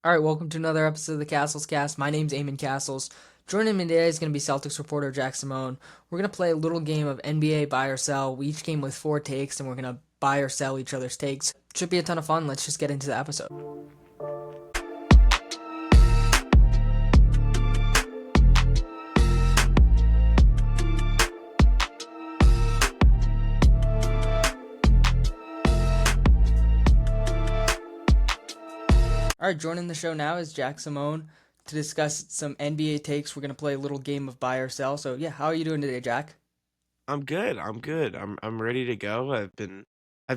All right, welcome to another episode of the Cassels Cast. My name's Eamon Cassels. Joining me today is going to be Celtics reporter Jack Simone. We're going to play a little game of NBA buy or sell. We each came with four takes, and we're going to buy or sell each other's takes. Should be a ton of fun. Let's just get into the episode. All right, joining the show now is Jack Simone to discuss some NBA takes. We're going to play a little game of buy or sell. So, yeah, how are you doing today, Jack? I'm good. I'm good. I'm ready to go. I've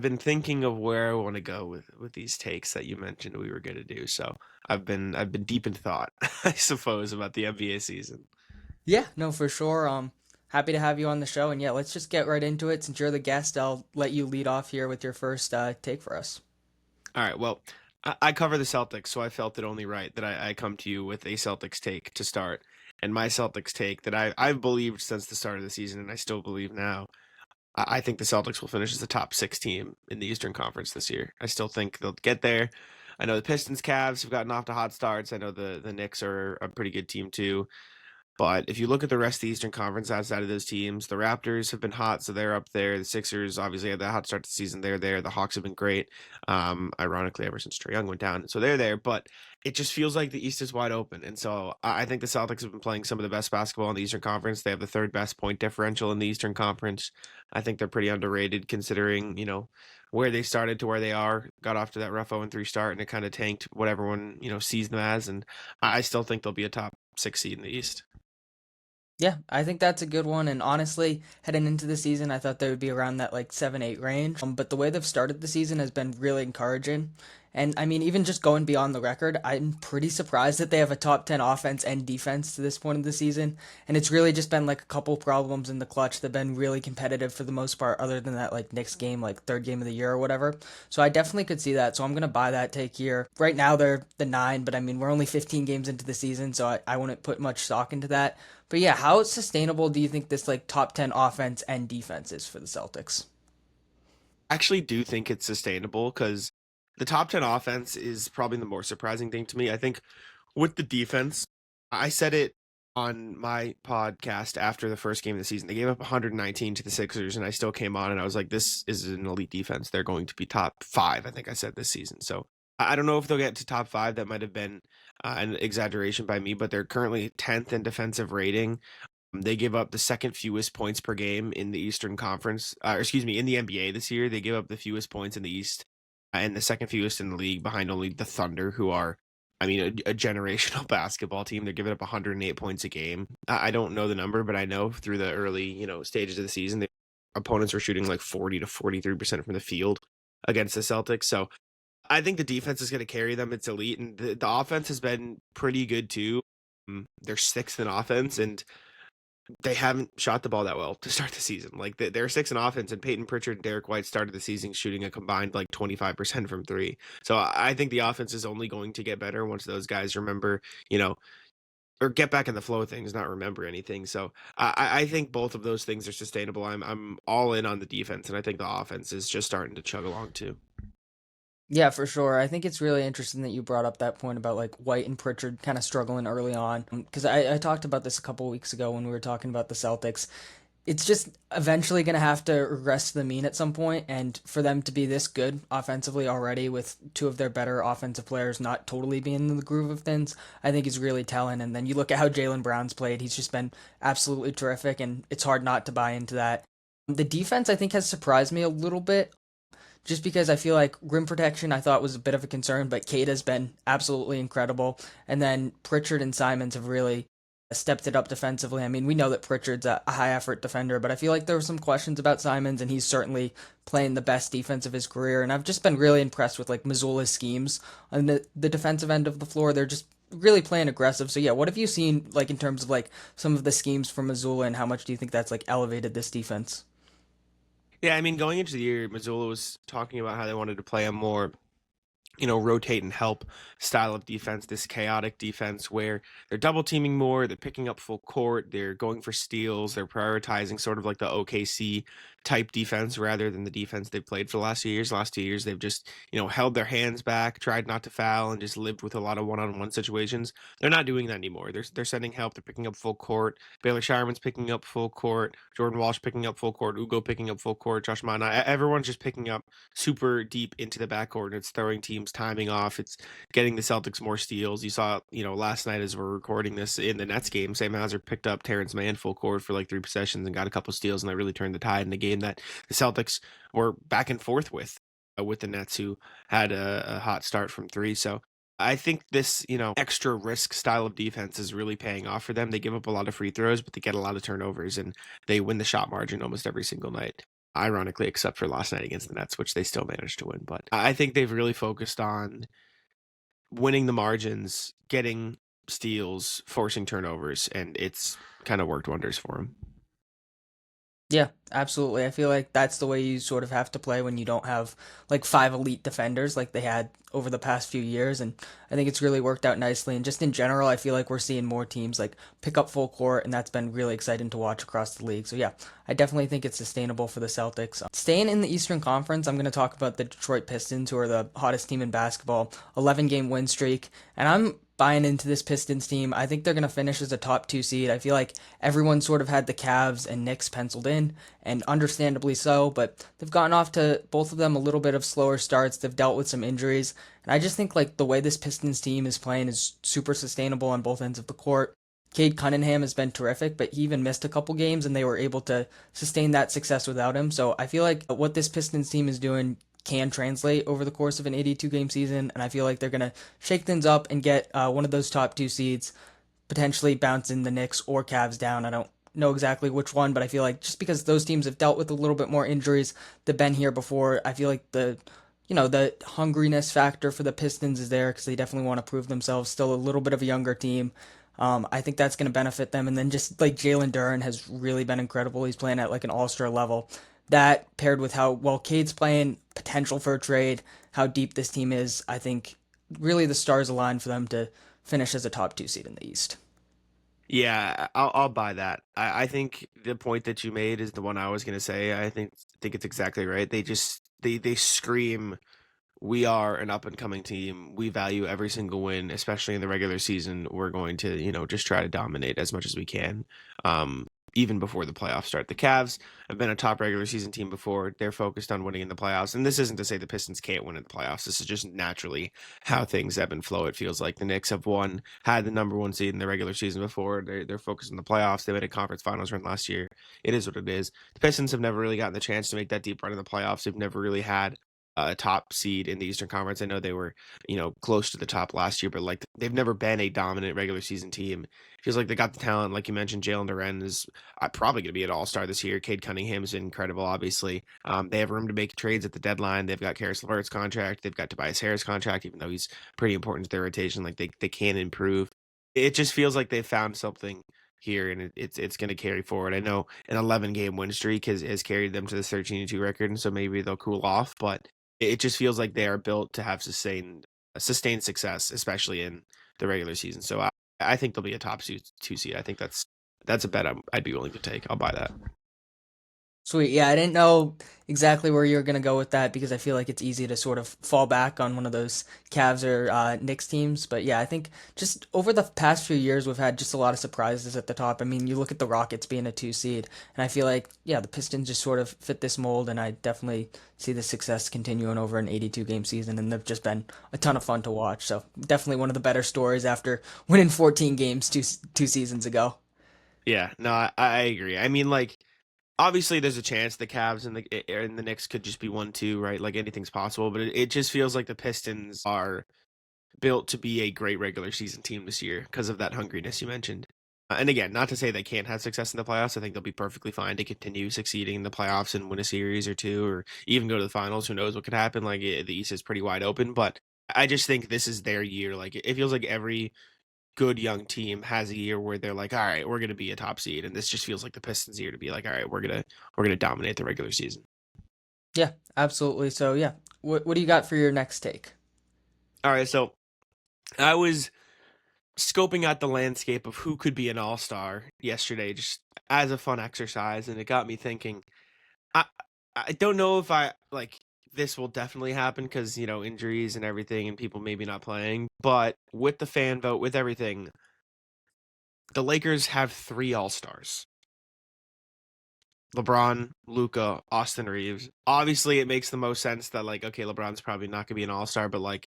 been thinking of where I want to go with these takes that you mentioned we were going to do. So I've been deep in thought, I suppose, about the NBA season. Yeah, no, for sure. Happy to have you on the show. And yeah, let's just get right into it. Since you're the guest, I'll let you lead off here with your first take for us. All right. Well, I cover the Celtics, so I felt it only right that I come to you with a Celtics take to start. And my Celtics take that I've believed since the start of the season, and I still believe now. I think the Celtics will finish as the top six team in the Eastern Conference this year. I still think they'll get there. I know the Pistons, Cavs have gotten off to hot starts. I know the Knicks are a pretty good team too. But if you look at the rest of the Eastern Conference outside of those teams, the Raptors have been hot, so they're up there. The Sixers obviously had that hot start to the season. They're there. The Hawks have been great. Ironically, ever since Trae Young went down, so they're there. But it just feels like the East is wide open, and so I think the Celtics have been playing some of the best basketball in the Eastern Conference. They have the third best point differential in the Eastern Conference. I think they're pretty underrated considering where they started to where they are. Got off to that rough 0-3 start, and it kind of tanked what everyone sees them as. And I still think they'll be a top six seed in the East. Yeah, I think that's a good one. And honestly, heading into the season, I thought they would be around that like 7-8 range. But the way they've started the season has been really encouraging. And I mean, even just going beyond the record, I'm pretty surprised that they have a top 10 offense and defense to this point of the season. And it's really just been like a couple problems in the clutch. They've been really competitive for the most part, other than that like Knicks game, like third game of the year or whatever. So I definitely could see that. So I'm going to buy that take here. Right now, they're the nine, but I mean, we're only 15 games into the season, so I wouldn't put much stock into that. But yeah, how sustainable do you think this like top 10 offense and defense is for the Celtics? Actually do think it's sustainable because the top 10 offense is probably the more surprising thing to me. I think with the defense, I said it on my podcast after the first game of the season. They gave up 119 to the Sixers, and I still came on and I was like, this is an elite defense. They're going to be top five, I think I said this season. So I don't know if they'll get to top five. That might have been an exaggeration by me, but they're currently 10th in defensive rating. They give up the second fewest points per game in the Eastern Conference, excuse me, in the NBA this year. They give up the fewest points in the East and the second fewest in the league behind only the Thunder, who are, I mean, a generational basketball team. They're giving up 108 points a game. I don't know the number, but I know through the early, stages of the season, the opponents were shooting like 40 to 43% from the field against the Celtics. So I think the defense is going to carry them. It's elite, and the offense has been pretty good too. They're sixth in offense, and they haven't shot the ball that well to start the season. Like they're six in offense, and Peyton Pritchard and Derek White started the season shooting a combined like 25% from three. So I think the offense is only going to get better once those guys remember, you know, or get back in the flow of things, not remember anything. So I think both of those things are sustainable. I'm all in on the defense, and I think the offense is just starting to chug along too. Yeah, for sure. I think it's really interesting that you brought up that point about like White and Pritchard kind of struggling early on. Because I talked about this a couple weeks ago when we were talking about the Celtics. It's just eventually going to have to regress to the mean at some point, and for them to be this good offensively already with two of their better offensive players not totally being in the groove of things, I think is really telling. And then you look at how Jalen Brown's played; he's just been absolutely terrific, and it's hard not to buy into that. The defense, I think, has surprised me a little bit just because I feel like rim protection I thought was a bit of a concern, but Kate has been absolutely incredible. And then Pritchard and Simons have really stepped it up defensively. I mean, we know that Pritchard's a high effort defender, but I feel like there were some questions about Simons, and he's certainly playing the best defense of his career. And I've just been really impressed with like Missoula's schemes on the defensive end of the floor. They're just really playing aggressive. So yeah, what have you seen like in terms of like some of the schemes from Missoula, and how much do you think that's like elevated this defense? Yeah, I mean, going into the year, Missoula was talking about how they wanted to play a more rotate and help style of defense, this chaotic defense where they're double teaming more, they're picking up full court, they're going for steals, they're prioritizing sort of like the OKC type defense rather than the defense they've played for the last few years. Last 2 years, they've just, held their hands back, tried not to foul, and just lived with a lot of one-on-one situations. They're not doing that anymore. They're sending help, they're picking up full court. Baylor Shireman's picking up full court, Jordan Walsh picking up full court, Ugo picking up full court, Josh Mana. Everyone's just picking up super deep into the backcourt, and it's throwing teams timing off. It's getting the Celtics more steals. You saw, last night as we're recording this in the Nets game, Sam Hauser picked up Terrence Mann full court for like 3 possessions and got a couple steals, and that really turned the tide in a game that the Celtics were back and forth with the Nets, who had a hot start from three. So I think this, extra risk style of defense is really paying off for them. They give up a lot of free throws, but they get a lot of turnovers, and they win the shot margin almost every single night, ironically, except for last night against the Nets, which they still managed to win. But I think they've really focused on winning the margins, getting steals, forcing turnovers, and it's kind of worked wonders for them. Yeah, absolutely. I feel like that's the way you sort of have to play when you don't have like five elite defenders like they had over the past few years. And I think it's really worked out nicely. And just in general, I feel like we're seeing more teams like pick up full court, and that's been really exciting to watch across the league. So yeah, I definitely think it's sustainable for the Celtics. Staying in the Eastern Conference, I'm going to talk about the Detroit Pistons, who are the hottest team in basketball, 11-game win streak. And I'm buying into this Pistons team. I think they're going to finish as a top two seed. I feel like everyone sort of had the Cavs and Knicks penciled in, and understandably so, but they've gotten off to both of them a little bit of slower starts. They've dealt with some injuries, and I just think like the way this Pistons team is playing is super sustainable on both ends of the court. Cade Cunningham has been terrific, but he even missed a couple games, and they were able to sustain that success without him. So I feel like what this Pistons team is doing can translate over the course of an 82 game season, and I feel like they're going to shake things up and get one of those top two seeds, potentially bouncing the Knicks or Cavs down. I don't know exactly which one, but I feel like just because those teams have dealt with a little bit more injuries, they've been here before, I feel like the hungriness factor for the Pistons is there because they definitely want to prove themselves. Still a little bit of a younger team. I think that's going to benefit them. And then just like Jalen Duren has really been incredible. He's playing at like an all-star level. That paired with how well Cade's playing, potential for a trade, how deep this team is, I think really the stars align for them to finish as a top two seed in the East. Yeah, I'll buy that. I think the point that you made is the one I was gonna say. I think it's exactly right. They scream, we are an up and coming team. We value every single win, especially in the regular season. We're going to, just try to dominate as much as we can. Even before the playoffs start. The Cavs have been a top regular season team before. They're focused on winning in the playoffs. And this isn't to say the Pistons can't win in the playoffs. This is just naturally how things ebb and flow. It feels like the Knicks have had the number one seed in the regular season before. They're focused on the playoffs. They made a conference finals run last year. It is what it is. The Pistons have never really gotten the chance to make that deep run in the playoffs. They've never really had a top seed in the Eastern Conference. I know they were, close to the top last year, but like they've never been a dominant regular season team. Feels like they got the talent, like you mentioned. Jalen Duren is probably going to be an all-star this year. Cade Cunningham is incredible, obviously. They have room to make trades at the deadline. They've got Karis LeVert's contract. They've got Tobias Harris' contract, even though he's pretty important to their rotation. Like they can improve. It just feels like they've found something here, and it's going to carry forward. I know an 11-game win streak has carried them to this 13-2 record, and so maybe they'll cool off, but it just feels like they are built to have sustained success, especially in the regular season. So I think they'll be a top two seed. I think that's a bet I'd be willing to take. I'll buy that. Sweet. Yeah, I didn't know exactly where you were going to go with that because I feel like it's easy to sort of fall back on one of those Cavs or Knicks teams. But yeah, I think just over the past few years, we've had just a lot of surprises at the top. I mean, you look at the Rockets being a two seed, and I feel like, yeah, the Pistons just sort of fit this mold, and I definitely see the success continuing over an 82 game season, and they've just been a ton of fun to watch. So definitely one of the better stories after winning 14 games two seasons ago. Yeah, no, I agree. I mean, like obviously there's a chance the Cavs and the Knicks could just be 1-2, right? Like anything's possible, but it just feels like the Pistons are built to be a great regular season team this year because of that hungriness you mentioned. And again, not to say they can't have success in the playoffs. I think they'll be perfectly fine to continue succeeding in the playoffs and win a series or two, or even go to the finals. Who knows what could happen? Like the East is pretty wide open, but I just think this is their year. Like it feels like every good young team has a year where they're like, all right, we're gonna be a top seed, and this just feels like the Pistons' year to be like, all right, we're gonna dominate the regular season. Yeah, absolutely. So yeah, what do you got for your next take? All right, so I was scoping out the landscape of who could be an all-star yesterday just as a fun exercise, and it got me thinking. I I don't know if I like this will definitely happen because injuries and everything and people maybe not playing, but with the fan vote, with everything, the Lakers have three all-stars. LeBron, Luca, Austin Reeves. Obviously, it makes the most sense that like, okay, LeBron's probably not gonna be an all-star, but like,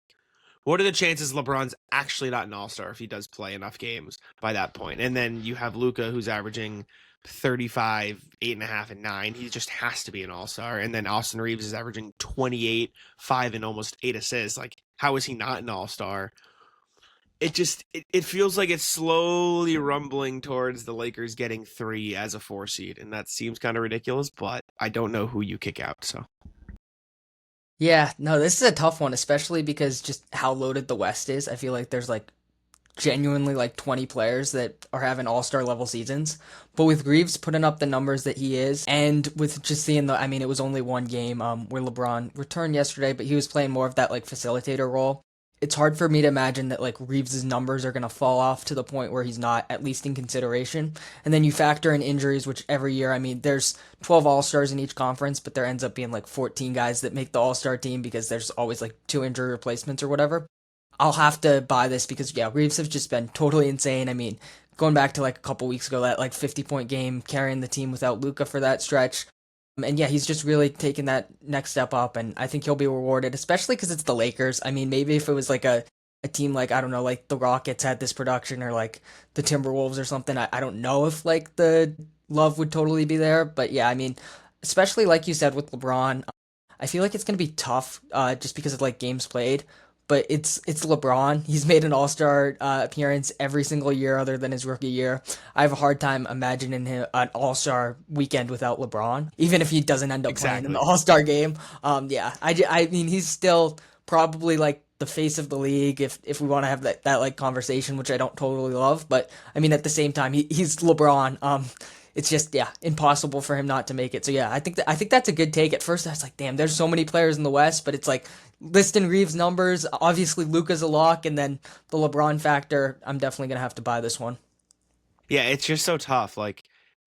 what are the chances LeBron's actually not an all-star if he does play enough games by that point? And then you have Luca who's averaging 35, 8.5, and 9. He just has to be an all-star. And then Austin Reeves is averaging 28, 5, and almost 8 assists. Like, how is he not an all-star? It feels like it's slowly rumbling towards the Lakers getting three as a 4 seed, and that seems kind of ridiculous, but I don't know who you kick out, so Yeah, no, this is a tough one, especially because just how loaded the West is. I feel like there's like genuinely like 20 players that are having all-star level seasons. But with Reeves putting up the numbers that he is, and with just seeing the, I mean, it was only one game where LeBron returned yesterday, but he was playing more of that like facilitator role. It's hard for me to imagine that like Reeves' numbers are going to fall off to the point where he's not at least in consideration. And then you factor in injuries, which every year, I mean, there's 12 all-stars in each conference, but there ends up being like 14 guys that make the all-star team because there's always like two injury replacements or whatever. I'll have to buy this because yeah, Reeves have just been totally insane. I mean, going back to like a couple weeks ago, that like 50-point game, carrying the team without Luca for that stretch. And yeah, he's just really taken that next step up, and I think he'll be rewarded, especially because it's the Lakers. I mean, maybe if it was like a team like, I don't know, like the Rockets had this production or like the Timberwolves or something, I don't know if like the love would totally be there. But yeah, I mean, especially like you said with LeBron, I feel like it's gonna be tough, just because of like games played. But it's LeBron. He's made an All Star appearance every single year other than his rookie year. I have a hard time imagining him an All Star weekend without LeBron, even if he doesn't end up playing in the exactly. All Star game. Yeah, I mean he's still probably like the face of the league if we want to have that like conversation, which I don't totally love. But I mean at the same time he's LeBron. It's just yeah impossible for him not to make it. So yeah, I think that's a good take. At first I was like, damn, there's so many players in the West, but it's like listing Reeves numbers. Obviously Luka's a lock, and then the LeBron factor. I'm definitely gonna have to buy this one. Yeah, it's just so tough. Like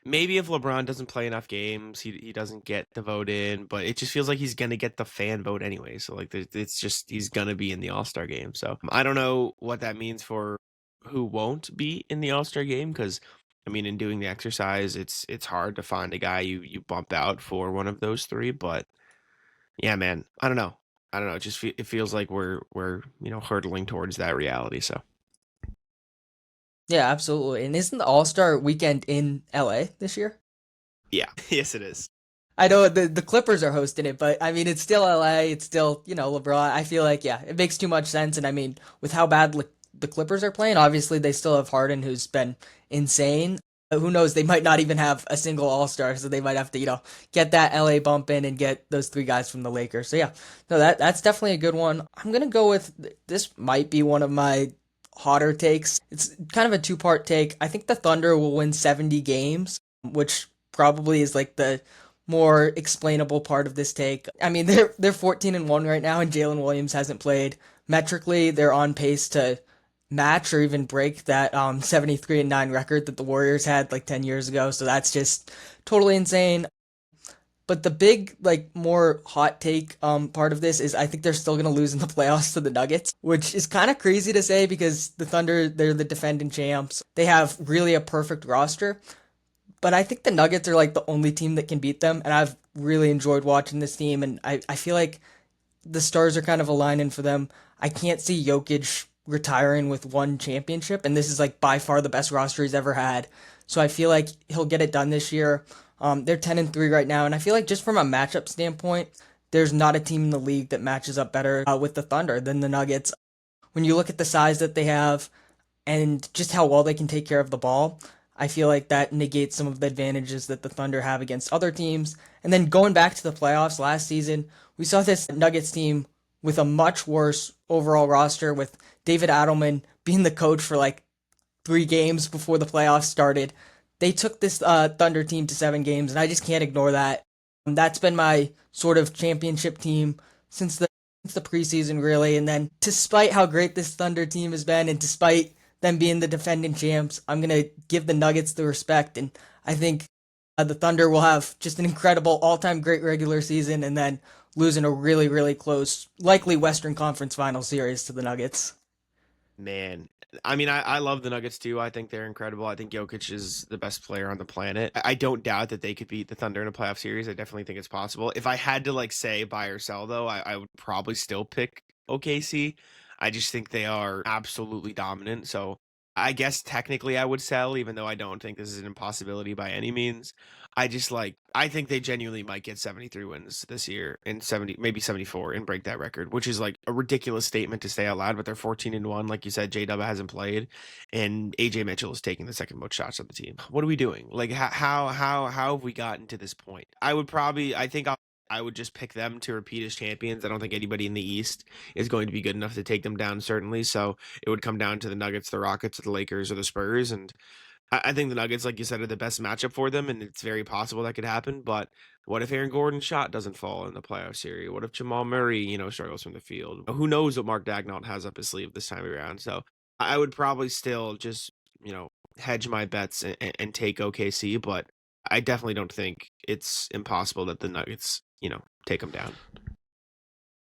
maybe if LeBron doesn't play enough games, he doesn't get the vote in, but it just feels like he's gonna get the fan vote anyway. So like it's just he's gonna be in the All-Star game. So I don't know what that means for who won't be in the All-Star game because I mean in doing the exercise, it's hard to find a guy you bump out for one of those three, but yeah, man, I don't know. I don't know. It feels like we're hurtling towards that reality. So Yeah, absolutely. And isn't the All Star weekend in LA this year? yeah, yes, it is. I know the Clippers are hosting it, but I mean it's still LA. It's still LeBron. I feel like yeah, it makes too much sense. And I mean with how bad the Clippers are playing, obviously they still have Harden, who's been insane. Who knows? They might not even have a single All Star, so they might have to get that LA bump in and get those three guys from the Lakers. So yeah, no, that's definitely a good one. I'm gonna go with this. Might be one of my hotter takes. It's kind of a two-part take. I think the Thunder will win 70 games, which probably is like the more explainable part of this take. I mean, they're 14-1 right now, and Jalen Williams hasn't played. Metrically, they're on pace to match or even break that 73-9 record that the Warriors had like 10 years ago. So that's just totally insane. But the big, like, more hot take part of this is I think they're still gonna lose in the playoffs to the Nuggets, which is kind of crazy to say because the Thunder, they're the defending champs. They have really a perfect roster, but I think the Nuggets are like the only team that can beat them, and I've really enjoyed watching this team, and I feel like the stars are kind of aligning for them. I can't see Jokic retiring with one championship, and this is like by far the best roster he's ever had. So I feel like he'll get it done this year. They're 10-3 right now, and I feel like just from a matchup standpoint, there's not a team in the league that matches up better with the Thunder than the Nuggets. When you look at the size that they have and just how well they can take care of the ball, I feel like that negates some of the advantages that the Thunder have against other teams. And then going back to the playoffs last season, we saw this Nuggets team with a much worse overall roster, with David Adelman being the coach for like 3 games before the playoffs started. They took this Thunder team to 7 games, and I just can't ignore that. That's been my sort of championship team since the the preseason really, and then despite how great this Thunder team has been, and despite them being the defending champs, I'm gonna give the Nuggets the respect, and I think the Thunder will have just an incredible all-time great regular season, and then losing a really really close, likely Western Conference Final series to the Nuggets. Man, I mean, I love the Nuggets too. I think they're incredible. I think Jokic is the best player on the planet. I don't doubt that they could beat the Thunder in a playoff series. I definitely think it's possible. If I had to like say buy or sell though, I would probably still pick OKC. I just think they are absolutely dominant. So I guess technically I would sell, even though I don't think this is an impossibility by any means. I think they genuinely might get 73 wins this year and 70 maybe 74 and break that record, which is like a ridiculous statement to say out loud, but they're 14-1. Like you said, J Dub hasn't played and AJ Mitchell is taking the second most shots on the team. What are we doing? Like how have we gotten to this point? I would just pick them to repeat as champions. I don't think anybody in the East is going to be good enough to take them down, certainly. So it would come down to the Nuggets, the Rockets, the Lakers, or the Spurs. And I think the Nuggets, like you said, are the best matchup for them, and it's very possible that could happen. But what if Aaron Gordon's shot doesn't fall in the playoff series? What if Jamal Murray, struggles from the field? Who knows what Mark Dagnall has up his sleeve this time around? So I would probably still just, hedge my bets and take OKC, but I definitely don't think it's impossible that the Nuggets, take them down.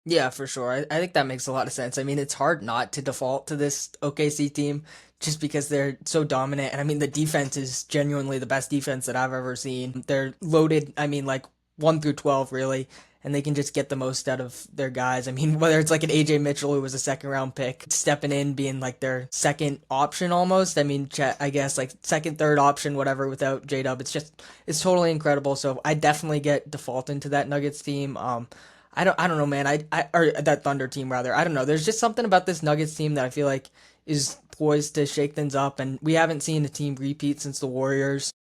Yeah, for sure. I think that makes a lot of sense. I mean, it's hard not to default to this OKC team just because they're so dominant. And I mean, the defense is genuinely the best defense that I've ever seen. They're loaded, I mean, like 1 through 12, really. And they can just get the most out of their guys. I mean, whether it's like an AJ Mitchell, who was a second round pick, stepping in, being like their second option almost. I mean, I guess like second, third option, whatever, without J Dub. It's totally incredible. So I definitely get default into that Nuggets team. I don't know, man. Or that Thunder team rather. I don't know. There's just something about this Nuggets team that I feel like is poised to shake things up, and we haven't seen a team repeat since the Warriors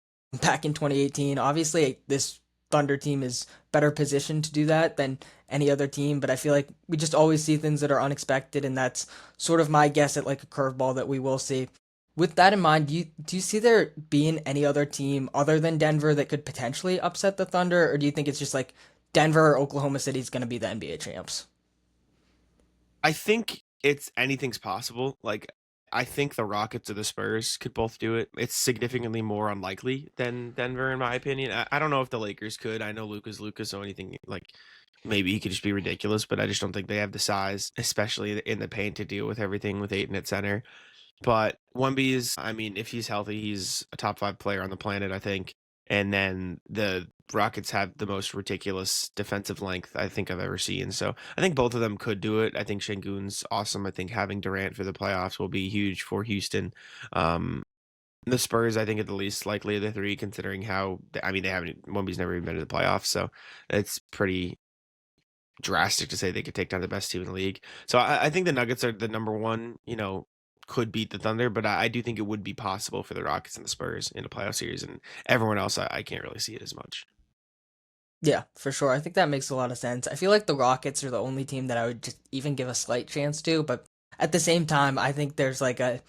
back in 2018. Obviously, this Thunder team is better positioned to do that than any other team, but I feel like we just always see things that are unexpected, and that's sort of my guess at like a curveball that we will see. With that in mind, do you see there being any other team other than Denver that could potentially upset the Thunder, or do you think it's just like Denver or Oklahoma City is going to be the NBA champs? I think it's anything's possible. Like I think the Rockets or the Spurs could both do it. It's significantly more unlikely than Denver, in my opinion. I don't know if the Lakers could. I know Luka's Lucas, so anything like maybe he could just be ridiculous, but I just don't think they have the size, especially in the paint, to deal with everything with Aiton at center. But Wemby is, I mean, if he's healthy, he's a top 5 player on the planet, I think. And then the Rockets have the most ridiculous defensive length I think I've ever seen. So I think both of them could do it. I think Şengün's awesome. I think having Durant for the playoffs will be huge for Houston. Um, the Spurs, I think, are the least likely of the three, considering how, I mean, they haven't, Wemby's never even been to the playoffs. So it's pretty drastic to say they could take down the best team in the league. So I think the Nuggets are the number one, could beat the Thunder, but I do think it would be possible for the Rockets and the Spurs in a playoff series, and everyone else, I can't really see it as much. Yeah, for sure. I think that makes a lot of sense. I feel like the Rockets are the only team that I would just even give a slight chance to, but at the same time, I think there's like a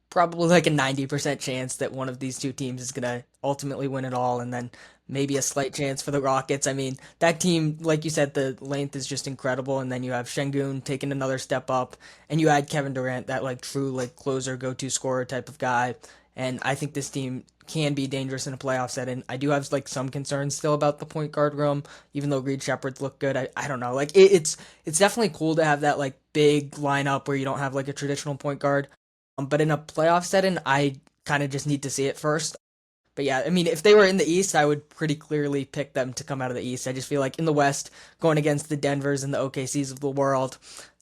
probably like a 90% chance that one of these two teams is going to ultimately win it all, and then maybe a slight chance for the Rockets. I mean, that team, like you said, the length is just incredible, and then you have Şengün taking another step up, and you add Kevin Durant, that like true like closer, go-to scorer type of guy, and I think this team can be dangerous in a playoff setting. I do have like some concerns still about the point guard room, even though Reed Shepard's look good. I don't know, like it's definitely cool to have that like big lineup where you don't have like a traditional point guard. But in a playoff setting, I kind of just need to see it first. But yeah, I mean, if they were in the East, I would pretty clearly pick them to come out of the East. I just feel like in the West, going against the Denvers and the OKCs of the world,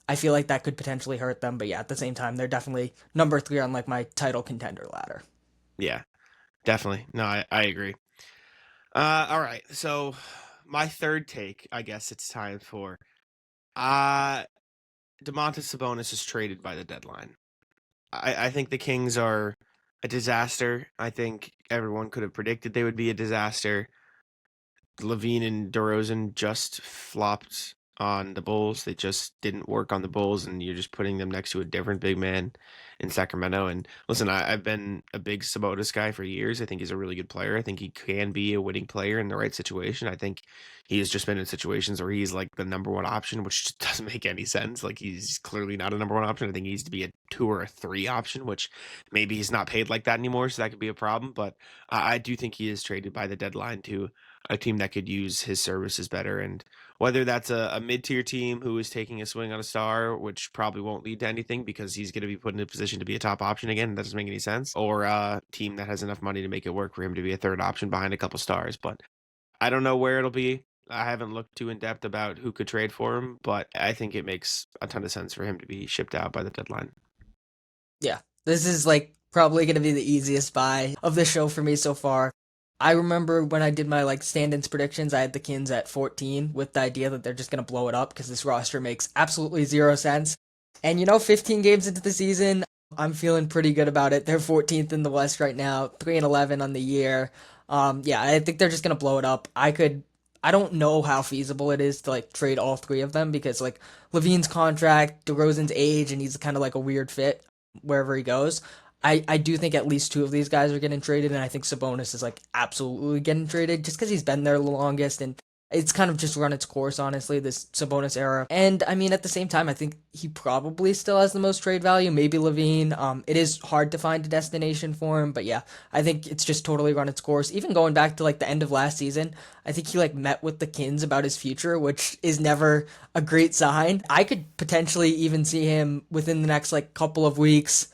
I feel like that could potentially hurt them. But yeah, at the same time, they're definitely number 3 on like my title contender ladder. Yeah, definitely. No, I agree. All right. So my third take, I guess it's time for. Uh Domantas Sabonis is traded by the deadline. I think the Kings are a disaster. I think everyone could have predicted they would be a disaster. Levine and DeRozan just flopped on the Bulls. They just didn't work on the Bulls, and you're just putting them next to a different big man in Sacramento. And listen, I've been a big Sabonis guy for years. I think he's a really good player. I think he can be a winning player in the right situation. I think he has just been in situations where he's like the number one option, which just doesn't make any sense. Like he's clearly not a number one option. I think he needs to be a two or a three option, which maybe he's not paid like that anymore, so that could be a problem. But I do think he is traded by the deadline to a team that could use his services better. And whether that's a mid-tier team who is taking a swing on a star, which probably won't lead to anything because he's going to be put in a position to be a top option again. That doesn't make any sense. Or a team that has enough money to make it work for him to be a third option behind a couple stars. But I don't know where it'll be. I haven't looked too in depth about who could trade for him, but I think it makes a ton of sense for him to be shipped out by the deadline. Yeah, this is like probably gonna be the easiest buy of the show for me so far. I remember when I did my like stand-ins predictions, I had the Kins at 14 with the idea that they're just gonna blow it up because this roster makes absolutely zero sense. And 15 games into the season, I'm feeling pretty good about it. They're 14th in the West right now, 3-11 on the year. Yeah, I think they're just gonna blow it up. I don't know how feasible it is to like trade all three of them because like Levine's contract, DeRozan's age, and he's kind of like a weird fit wherever he goes. I do think at least two of these guys are getting traded, and I think Sabonis is like absolutely getting traded just because he's been there the longest, and it's kind of just run its course, honestly, this Sabonis era. And I mean, at the same time, I think he probably still has the most trade value. Maybe Levine. It is hard to find a destination for him, but yeah, I think it's just totally run its course. Even going back to like the end of last season, I think he like met with the Kins about his future, which is never a great sign. I could potentially even see him within the next like couple of weeks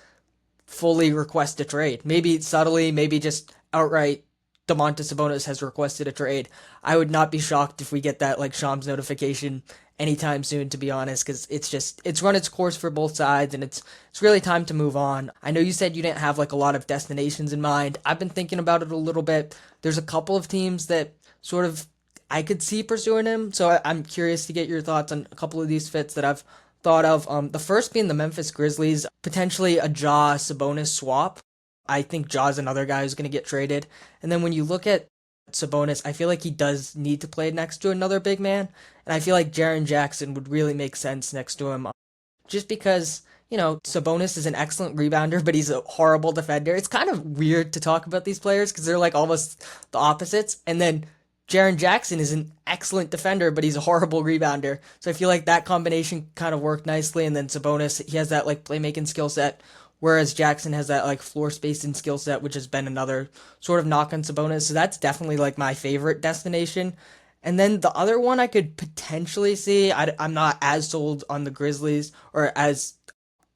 fully request a trade. Maybe subtly, maybe just outright Domantas Sabonis has requested a trade. I would not be shocked if we get that like Shams notification anytime soon, to be honest, because it's run its course for both sides, and it's really time to move on. I know you said you didn't have like a lot of destinations in mind. I've been thinking about it a little bit. There's a couple of teams that sort of I could see pursuing him, so I'm curious to get your thoughts on a couple of these fits that I've thought of. The first being the Memphis Grizzlies, potentially a Ja Sabonis swap. I think Ja's another guy who's going to get traded. And then when you look at Sabonis, I feel like he does need to play next to another big man, and I feel like Jaren Jackson would really make sense next to him, just because. Sabonis is an excellent rebounder, but he's a horrible defender. It's kind of weird to talk about these players because they're like almost the opposites. And then Jaren Jackson is an excellent defender, but he's a horrible rebounder. So I feel like that combination kind of worked nicely. And then Sabonis, he has that like playmaking skill set, whereas Jackson has that like floor spacing skill set, which has been another sort of knock on Sabonis. So that's definitely like my favorite destination. And then the other one I could potentially see, I'm not as sold on the Grizzlies or as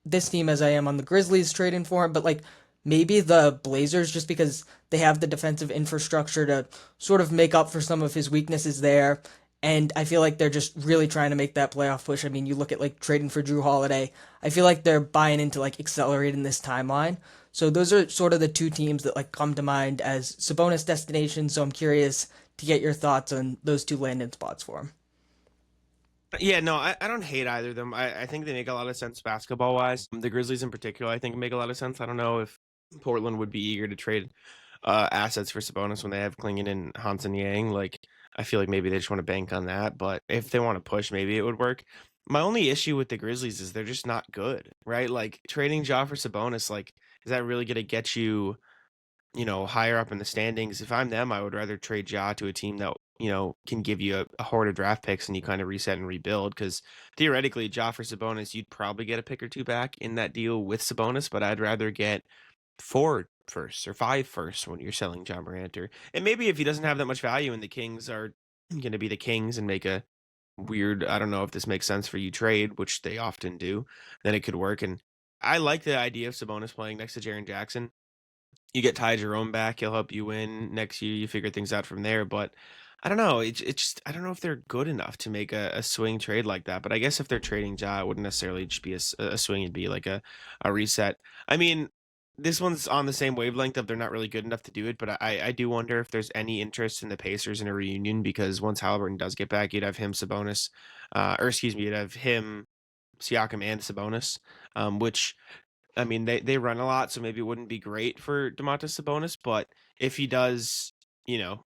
this team as I am on the Grizzlies trading for him, but like maybe the Blazers just because they have the defensive infrastructure to sort of make up for some of his weaknesses there. And I feel like they're just really trying to make that playoff push. I mean, you look at like trading for Drew Holiday. I feel like they're buying into like accelerating this timeline. So those are sort of the two teams that like come to mind as Sabonis destinations. So I'm curious to get your thoughts on those two landing spots for him. Yeah, no, I don't hate either of them. I think they make a lot of sense basketball wise. The Grizzlies in particular, I think make a lot of sense. I don't know if Portland would be eager to trade assets for Sabonis when they have Klingon and Hansen Yang. Like, I feel like maybe they just want to bank on that. But if they want to push, maybe it would work. My only issue with the Grizzlies is they're just not good, right? Like trading Ja for Sabonis, like, is that really going to get you? Higher up in the standings. If I'm them, I would rather trade Ja to a team that, can give you a horde of draft picks and you kind of reset and rebuild. Because theoretically, Ja for Sabonis, you'd probably get a pick or two back in that deal with Sabonis, but I'd rather get four firsts or five firsts when you're selling John Morant. And maybe if he doesn't have that much value and the Kings are going to be the Kings and make a weird, I don't know if this makes sense for you trade, which they often do, then it could work. And I like the idea of Sabonis playing next to Jaren Jackson. You get Ty Jerome back, he'll help you win next year. You figure things out from there. But I don't know. It's just I don't know if they're good enough to make a swing trade like that. But I guess if they're trading Ja, it wouldn't necessarily just be a swing. It'd be like a reset. I mean, this one's on the same wavelength of they're not really good enough to do it. But I do wonder if there's any interest in the Pacers in a reunion because once Halliburton does get back, you'd have him Sabonis, or excuse me, you'd have him Siakam and Sabonis, which I mean, they run a lot, so maybe it wouldn't be great for Domantas Sabonis, but if he does, you know,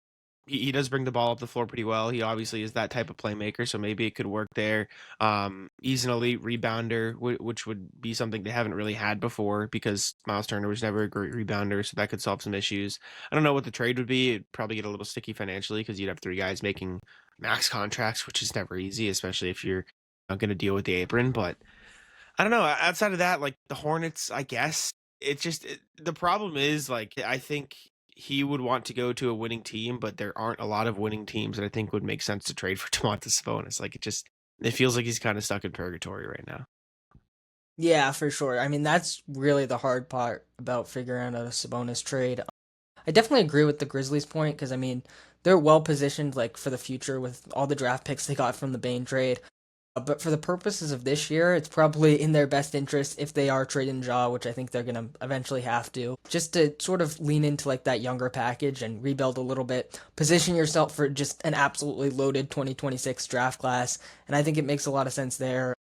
he does bring the ball up the floor pretty well. He obviously is that type of playmaker, so maybe it could work there. He's an elite rebounder, which would be something they haven't really had before because Miles Turner was never a great rebounder, so that could solve some issues. I don't know what the trade would be. It'd probably get a little sticky financially because you'd have three guys making max contracts, which is never easy, especially if you're not going to deal with the apron. But I don't know. Outside of that, like the Hornets, I guess the problem is like I think he would want to go to a winning team, but there aren't a lot of winning teams that I think would make sense to trade for Domantas Sabonis. Like it feels like he's kind of stuck in purgatory right now. Yeah, for sure. I mean, that's really the hard part about figuring out a Sabonis trade. I definitely agree with the Grizzlies point because I mean they're well positioned like for the future with all the draft picks they got from the Bane trade. But for the purposes of this year, it's probably in their best interest if they are trading Ja, which I think they're gonna eventually have to, just to sort of lean into like that younger package and rebuild a little bit, position yourself for just an absolutely loaded 2026 draft class, and I think it makes a lot of sense there.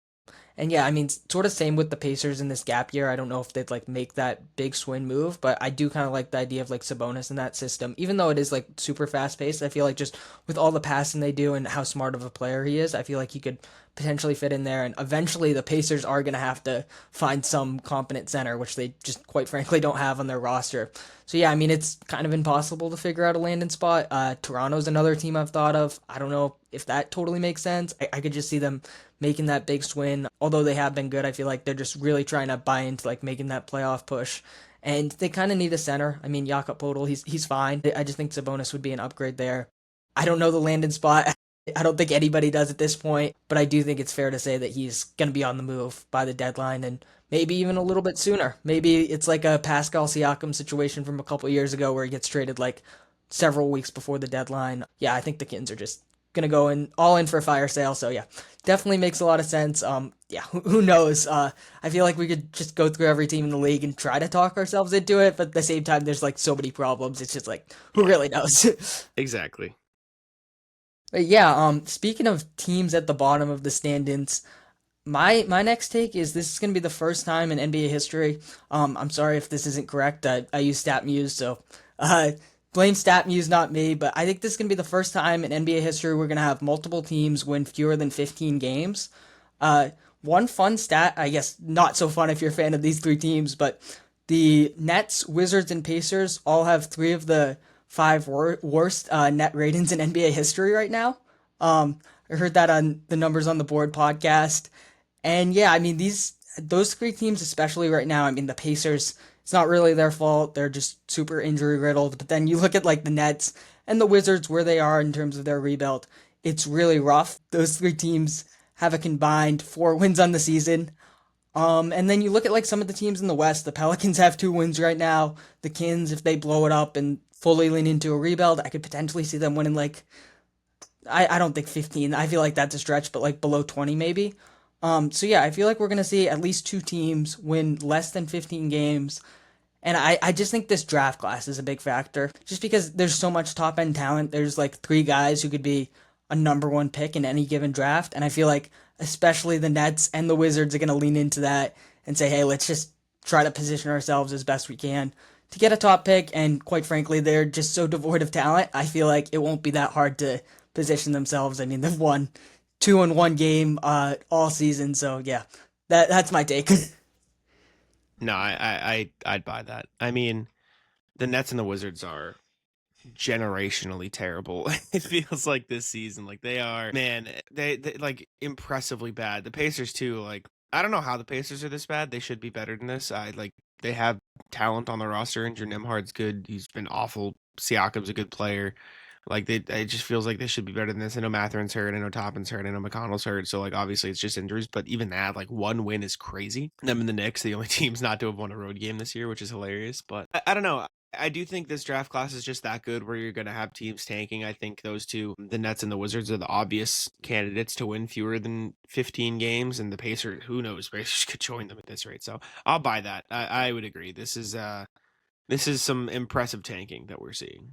And yeah, I mean, sort of same with the Pacers in this gap year. I don't know if they'd like make that big swing move, but I do kind of like the idea of like Sabonis in that system. Even though it is like super fast paced, I feel like just with all the passing they do and how smart of a player he is, I feel like he could potentially fit in there. And eventually, the Pacers are going to have to find some competent center, which they just quite frankly don't have on their roster. So yeah, I mean, it's kind of impossible to figure out a landing spot. Toronto's another team I've thought of. I don't know if that totally makes sense. I could just see them making that big swing. Although they have been good, I feel like they're just really trying to buy into like making that playoff push. And they kind of need a center. I mean, Jakob Poeltl, he's fine. I just think Sabonis would be an upgrade there. I don't know the landing spot. I don't think anybody does at this point, but I do think it's fair to say that he's going to be on the move by the deadline and maybe even a little bit sooner. Maybe it's like a Pascal Siakam situation from a couple years ago where he gets traded like several weeks before the deadline. Yeah, I think the Kings are just gonna go in all in for a fire sale. So yeah, definitely makes a lot of sense. Yeah, who knows? I feel like we could just go through every team in the league and try to talk ourselves into it, but at the same time, there's like so many problems. It's just like who Yeah, really knows? exactly. But yeah, speaking of teams at the bottom of the standings, my next take is this is going to be the first time in NBA history. I'm sorry if this isn't correct. I use StatMuse, so uh, blame StatMuse, not me. But I think this is going to be the first time in NBA history we're going to have multiple teams win fewer than 15 games. Uh, One fun stat, I guess not so fun if you're a fan of these three teams, but the Nets, Wizards, and Pacers all have three of the five worst net ratings in NBA history right now. I heard that on the Numbers on the Board podcast, and yeah, I mean those three teams, especially right now. I mean the Pacers. It's not really their fault. They're just super injury riddled. But then you look at like the Nets and the Wizards, where they are in terms of their rebuild. It's really rough. Those three teams have a combined 4 wins on the season. And then you look at like some of the teams in the West. The Pelicans have 2 wins right now. The Kings, if they blow it up and fully lean into a rebuild, I could potentially see them winning like I don't think 15. I feel like that's a stretch, but like below 20 maybe. So yeah, I feel like we're gonna see at least two teams win less than 15 games, and I just think this draft class is a big factor. Just because there's so much top end talent, there's like three guys who could be a number one pick in any given draft, and I feel like especially the Nets and the Wizards are gonna lean into that and say, hey, let's just try to position ourselves as best we can to get a top pick. And quite frankly, they're just so devoid of talent. I feel like it won't be that hard to position themselves. I mean, they've won two in one game all season, so yeah, that's my take. No, I'd buy that. I mean, the Nets and the Wizards are generationally terrible. It feels like this season, like they are, man, they like impressively bad. The Pacers too, like I don't know how the Pacers are this bad. They should be better than this. I like they have talent on the roster. And Nimhard's good. He's been awful. Siakam's a good player. Like it just feels like they should be better than this. I know Matherin's hurt. I know Toppin's hurt. I know McConnell's hurt. So like obviously it's just injuries. But even that, like one win is crazy. Them and the Knicks, the only teams not to have won a road game this year, which is hilarious. But I don't know. I do think this draft class is just that good where you're going to have teams tanking. I think those two, the Nets and the Wizards, are the obvious candidates to win fewer than 15 games. And the Pacers, who knows, Pacers could join them at this rate. So I'll buy that. I would agree. This is some impressive tanking that we're seeing.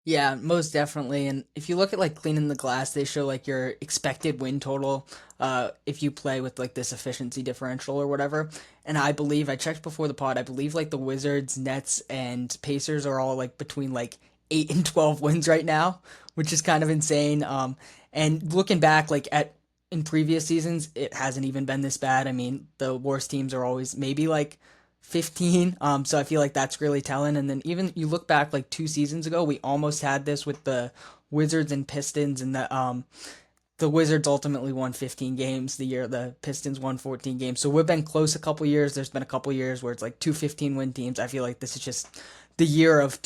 Yeah, most definitely. And if you look at like cleaning the glass, they show like your expected win total if you play with like this efficiency differential or whatever. And I believe I checked before the pod, I believe like the Wizards, Nets, and Pacers are all like between like 8-12 wins right now, which is kind of insane. And looking back, like at in previous seasons, it hasn't even been this bad. I mean, the worst teams are always maybe like 15. So I feel like that's really telling. And then even you look back like 2 seasons ago, we almost had this with the Wizards and Pistons, and the Wizards ultimately won 15 games the year the Pistons won 14 games. So we've been close a couple years. There's been a couple years where it's like two 15-win teams. I feel like this is just the year of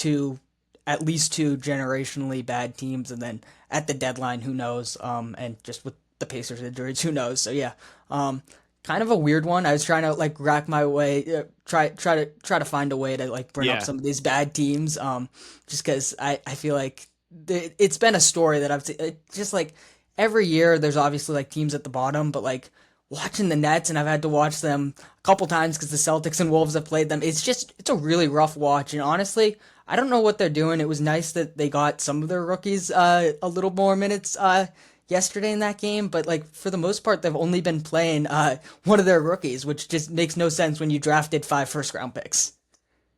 at least two generationally bad teams, and then at the deadline, who knows? And just with the Pacers injuries, who knows? So yeah, kind of a weird one. I was trying to like rack my way, try to find a way to like bring up Yeah, some of these bad teams, just because I feel like it's been a story that I've seen. Just like every year, there's obviously like teams at the bottom, but like watching the Nets, and I've had to watch them a couple times because the Celtics and Wolves have played them. It's a really rough watch, and honestly, I don't know what they're doing. It was nice that they got some of their rookies a little more minutes yesterday in that game, but like for the most part, they've only been playing one of their rookies, which just makes no sense when you drafted 5 first-round picks.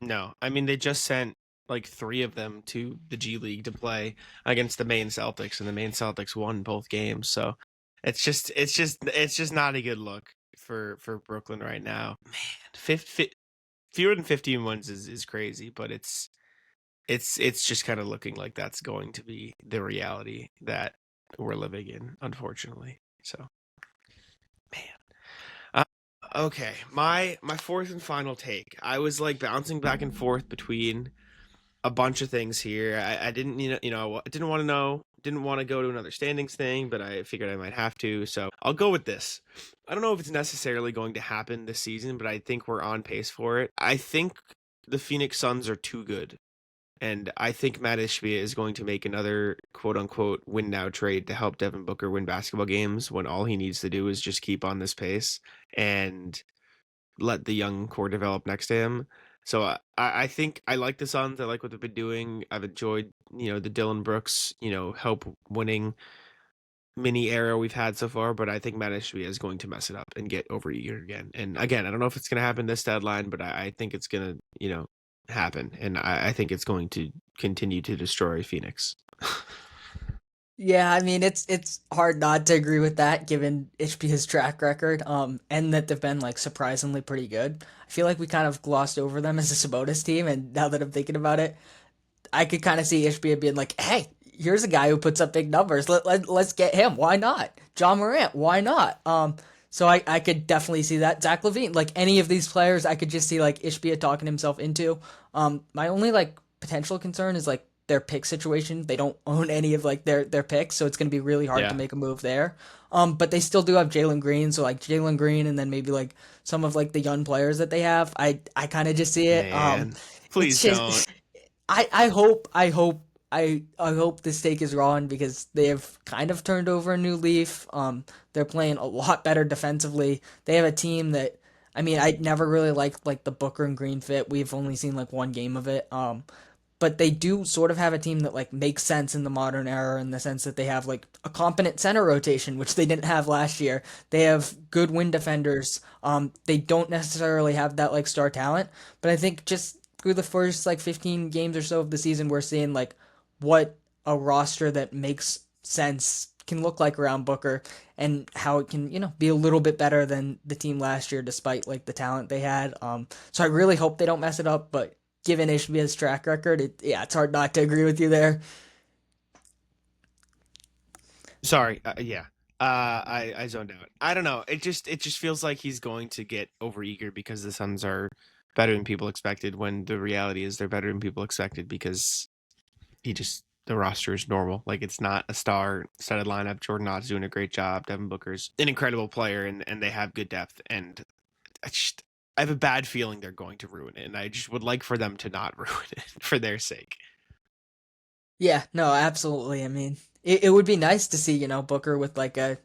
no. I mean, they just sent like three of them to the G League to play against the Maine Celtics, and the Maine Celtics won both games. So it's just not a good look for Brooklyn right now. Man, fewer than 15 wins is crazy, but it's just kind of looking like that's going to be the reality that we're living in, unfortunately. So, man. Uh, okay, my fourth and final take. I was like bouncing back and forth between a bunch of things here. I didn't I didn't want to know, didn't want to go to another standings thing, but I figured I might have to. So I'll go with this. I don't know if it's necessarily going to happen this season, but I think we're on pace for it. I think the Phoenix Suns are too good. And I think Matt Ishbia is going to make another quote unquote win now trade to help Devin Booker win basketball games when all he needs to do is just keep on this pace and let the young core develop next to him. So I think I like the Suns. I like what they've been doing. I've enjoyed, the Dylan Brooks, help winning mini era we've had so far, but I think Matt Ishbia is going to mess it up and get overeager again. And again, I don't know if it's going to happen this deadline, but I think it's going to, happen. And I think it's going to continue to destroy Phoenix. Yeah, I mean it's hard not to agree with that given HB's track record, and that they've been like surprisingly pretty good. I feel like we kind of glossed over them as a Sabonis team, and now that I'm thinking about it, I could kind of see Ishbia being like, "Hey, here's a guy who puts up big numbers. Let's get him. Why not? John Morant. Why not?" So I could definitely see that. Zach LaVine, like any of these players, I could just see like Ishbia talking himself into. My only like potential concern is like their pick situation. They don't own any of like their picks, so it's gonna be really hard to Yeah, make a move there. But they still do have Jalen Green, so like Jalen Green, and then maybe like some of like the young players that they have. I kind of just see it. man. It's Please don't. just I hope this take is wrong because they have kind of turned over a new leaf. They're playing a lot better defensively. They have a team that I mean, I never really liked like the Booker and Green fit. We've only seen like one game of it. But they do sort of have a team that like makes sense in the modern era in the sense that they have like a competent center rotation, which they didn't have last year. They have good wing defenders. They don't necessarily have that like star talent, but I think just through the first like 15 games or so of the season, we're seeing like what a roster that makes sense can look like around Booker and how it can, be a little bit better than the team last year despite like the talent they had. So I really hope they don't mess it up, but given HB's track record, yeah, it's hard not to agree with you there. Sorry. Yeah. I zoned out. I don't know. It just feels like he's going to get overeager because the Suns are better than people expected. When the reality is they're better than people expected because the roster is normal. Like it's not a star studded lineup. Jordan Knott's doing a great job. Devin Booker's an incredible player, and they have good depth. And I just I have a bad feeling they're going to ruin it, and I just would like for them to not ruin it for their sake. Yeah, no, absolutely. I mean, it would be nice to see, Booker with like a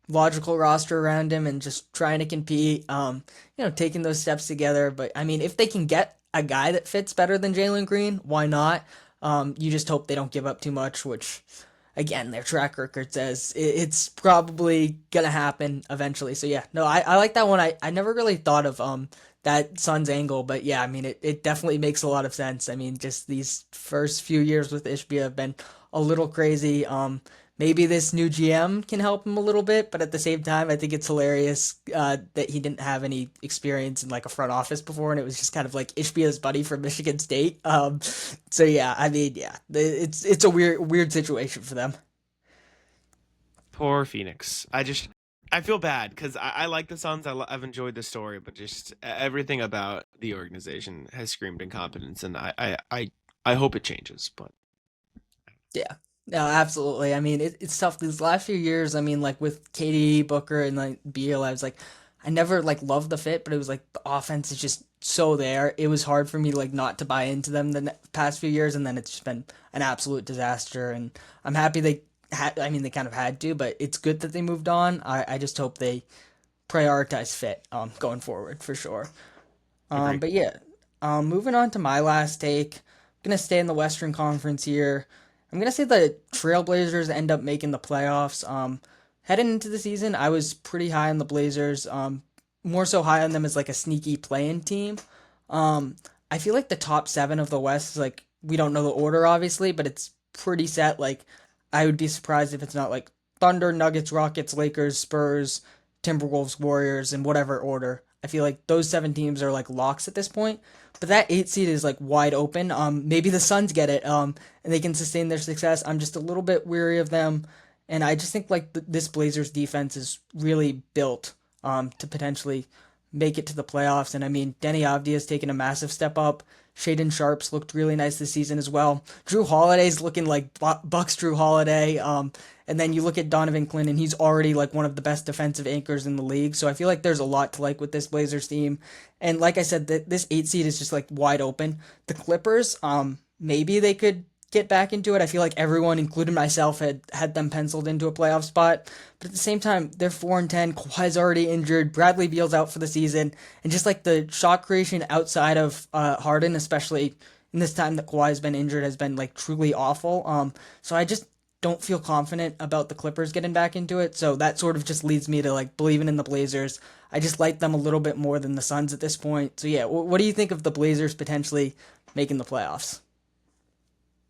logical roster around him and just trying to compete, taking those steps together. But I mean, if they can get a guy that fits better than Jalen Green, why not? You just hope they don't give up too much, which again, their track record says it's probably gonna happen eventually. So yeah, no, I like that one. I never really thought of that Suns angle. But yeah, I mean, it definitely makes a lot of sense. I mean, just these first few years with Ishbia have been a little crazy. Maybe this new GM can help him a little bit, but at the same time, I think it's hilarious that he didn't have any experience in like a front office before, and it was just kind of like Ishbia's buddy from Michigan State. So yeah, I mean, yeah, it's a weird situation for them. Poor Phoenix. I feel bad because I like the Suns. I've enjoyed the story, but just everything about the organization has screamed incompetence, and I hope it changes. But Yeah. No, absolutely. I mean, it's tough these last few years. I mean, like with KD, Booker, and like Beal, I was like, I never like loved the fit, but it was like the offense is just so there. It was hard for me like not to buy into them past few years, and then it's just been an absolute disaster. And I'm happy they had. I mean, they kind of had to, but it's good that they moved on. I just hope they prioritize fit going forward for sure. agree. But yeah, moving on to my last take. I'm gonna stay in the Western Conference here. I'm gonna say the Trailblazers end up making the playoffs. Heading into the season, I was pretty high on the Blazers. More so high on them as like a sneaky play-in team. I feel like the top seven of the West is like we don't know the order obviously, but it's pretty set. Like I would be surprised if it's not like Thunder, Nuggets, Rockets, Lakers, Spurs, Timberwolves, Warriors, in whatever order. I feel like those seven teams are like locks at this point. But that eight seed is like wide open. Maybe the Suns get it. And they can sustain their success. I'm just a little bit weary of them, and I just think like this Blazers defense is really built to potentially make it to the playoffs. And I mean, Denny Avdia's taken a massive step up. Shaden Sharps looked really nice this season as well. Drew Holiday's looking like Bucks Drew Holiday. And then you look at Donovan Clinton, he's already like one of the best defensive anchors in the league. So I feel like there's a lot to like with this Blazers team. And like I said, this eight seed is just like wide open. The Clippers, maybe they could get back into it. I feel like everyone, including myself, had them penciled into a playoff spot. But at the same time, they're 4-10. Kawhi's already injured. Bradley Beal's out for the season, and just like the shot creation outside of Harden, especially in this time that Kawhi's been injured, has been like truly awful. So I just don't feel confident about the Clippers getting back into it. So that sort of just leads me to like believing in the Blazers. I just like them a little bit more than the Suns at this point. So yeah, what do you think of the Blazers potentially making the playoffs?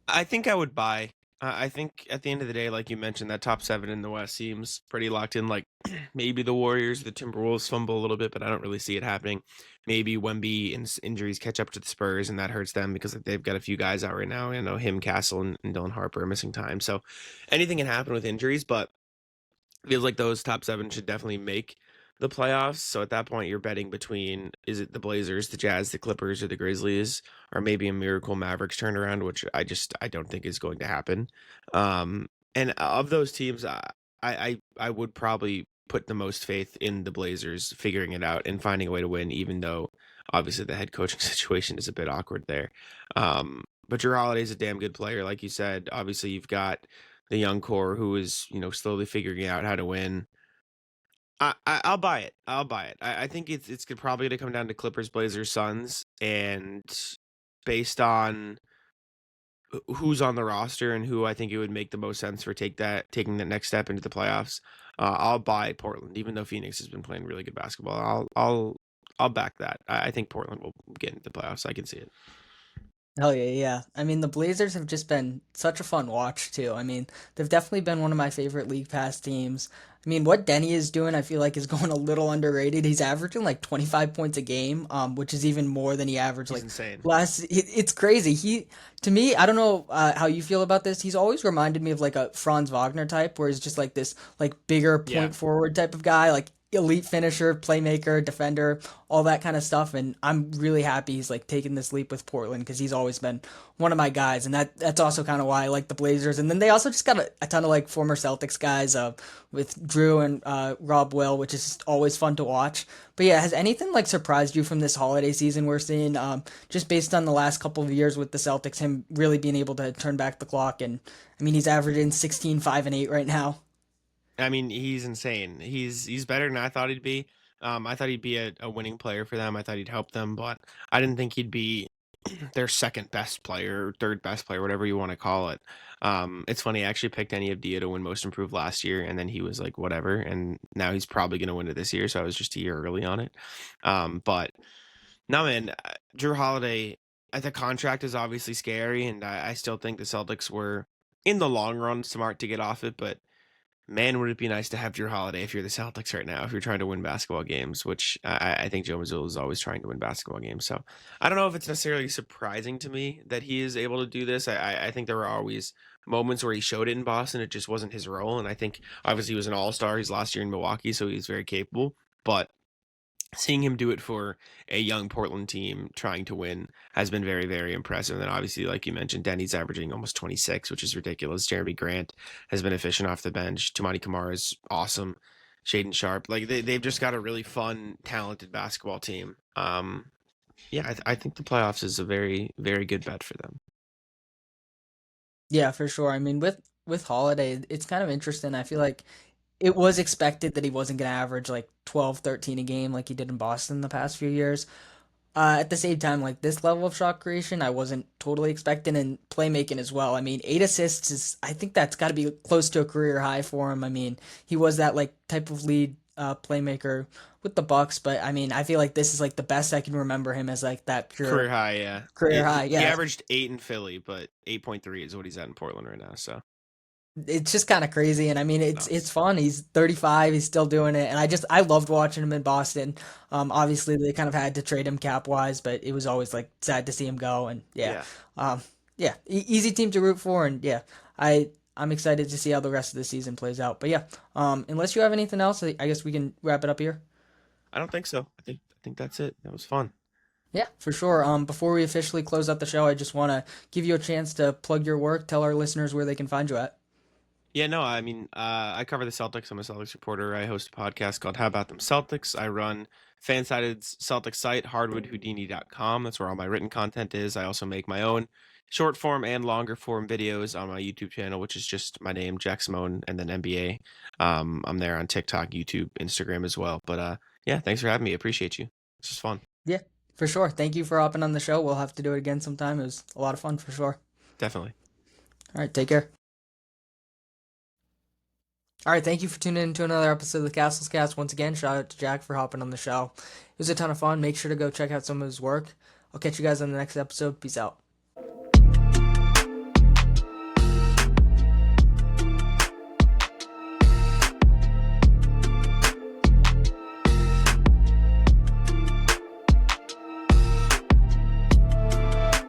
I think I would buy. I think at the end of the day, like you mentioned, that top seven in the West seems pretty locked in. Like maybe the Warriors, the Timberwolves fumble a little bit, but I don't really see it happening. Maybe Wemby injuries catch up to the Spurs, and that hurts them because they've got a few guys out right now. You know, him, Castle, and Dylan Harper are missing time. So anything can happen with injuries, but feels like those top seven should definitely make the playoffs. So at that point, you're betting between is it the Blazers, the Jazz, the Clippers, or the Grizzlies, or maybe a miracle Mavericks turnaround, which I don't think is going to happen. And of those teams, I would probably put the most faith in the Blazers figuring it out and finding a way to win, even though obviously the head coaching situation is a bit awkward there. But Drew Holiday's a damn good player, like you said. Obviously, you've got the young core who is slowly figuring out how to win. I'll buy it. I'll buy it. I think it's probably going to come down to Clippers, Blazers, Suns, and based on who's on the roster and who I think it would make the most sense for taking that next step into the playoffs. I'll buy Portland, even though Phoenix has been playing really good basketball. I'll back that. I think Portland will get into the playoffs. I can see it. Hell yeah, yeah. I mean, the Blazers have just been such a fun watch too. I mean, they've definitely been one of my favorite league pass teams. I mean, what Denny is doing, I feel like is going a little underrated. He's averaging like 25 points a game, which is even more than he averaged He's like insane. it's crazy. To me, I don't know how you feel about this. He's always reminded me of like a Franz Wagner type, where he's just like this like bigger Yeah. point forward type of guy, like elite finisher, playmaker, defender, all that kind of stuff. And I'm really happy he's like taking this leap with Portland because he's always been one of my guys, and that's also kind of why I like the Blazers. And then they also just got a ton of like former Celtics guys with Drew and Rob Will, which is just always fun to watch. But yeah, has anything like surprised you from this holiday season we're seeing? Just based on the last couple of years with the Celtics, him really being able to turn back the clock, and I mean he's averaging 16, 5, and 8 right now. I mean, he's insane. He's better than I thought he'd be. I thought he'd be a winning player for them. I thought he'd help them, but I didn't think he'd be their second best player, third best player, whatever you want to call it. It's funny. I actually picked any of Dia to win Most Improved last year, and then he was like, whatever. And now he's probably going to win it this year. So I was just a year early on it. But No, man, Drew Holiday, the contract is obviously scary, and I still think the Celtics were, in the long run, smart to get off it. But man, would it be nice to have Drew Holiday if you're the Celtics right now, if you're trying to win basketball games, which I think Joe Mazzulla is always trying to win basketball games. So I don't know if it's necessarily surprising to me that he is able to do this. I think there were always moments where he showed it in Boston. It just wasn't his role. And I think obviously he was an all-star. He's last year in Milwaukee, so he's very capable. But seeing him do it for a young Portland team trying to win has been very, very impressive. And then obviously, like you mentioned, Denny's averaging almost 26, which is ridiculous. Jeremy Grant has been efficient off the bench. Tamani Kamara is awesome. Shaden Sharp, like they've just got a really fun, talented basketball team. Yeah, I think the playoffs is a very, very good bet for them. Yeah, for sure. I mean, with Holiday, it's kind of interesting. I feel like it was expected that he wasn't going to average like 12, 13 a game like he did in Boston the past few years. At the same time, like this level of shot creation, I wasn't totally expecting, and playmaking as well. I mean, 8 assists is, I think that's got to be close to a career high for him. I mean, he was that like type of lead playmaker with the Bucks, but I mean, I feel like this is like the best I can remember him as like that Career pure high, yeah. career He, high. he Yeah, averaged 8 in Philly, but 8.3 is what he's at in Portland right now. So it's just kind of crazy, and I mean it's nuts. fun. He's 35, he's still doing it, and I loved watching him in Boston. Obviously they kind of had to trade him cap wise, but it was always like sad to see him go. And yeah, Yeah. um, yeah, easy team to root for, and yeah, I'm excited to see how the rest of the season plays out. But yeah, unless you have anything else, I guess we can wrap it up here. I don't think so. I think that's it. That was fun. Yeah, for sure. Before we officially close out the show, I just want to give you a chance to plug your work, tell our listeners where they can find you at. Yeah, no, I mean, I cover the Celtics. I'm a Celtics reporter. I host a podcast called How About Them Celtics. I run fan-sided Celtics site, hardwoodhoudini.com. That's where all my written content is. I also make my own short form and longer form videos on my YouTube channel, which is just my name, Jack Simone, and then NBA. I'm there on TikTok, YouTube, Instagram as well. But yeah, thanks for having me. Appreciate you. This is fun. Yeah, for sure. Thank you for hopping on the show. We'll have to do it again sometime. It was a lot of fun for sure. Definitely. All right, take care. All right, thank you for tuning in to another episode of the Cassels Cast. Once again, shout out to Jack for hopping on the show. It was a ton of fun. Make sure to go check out some of his work. I'll catch you guys on the next episode. Peace out.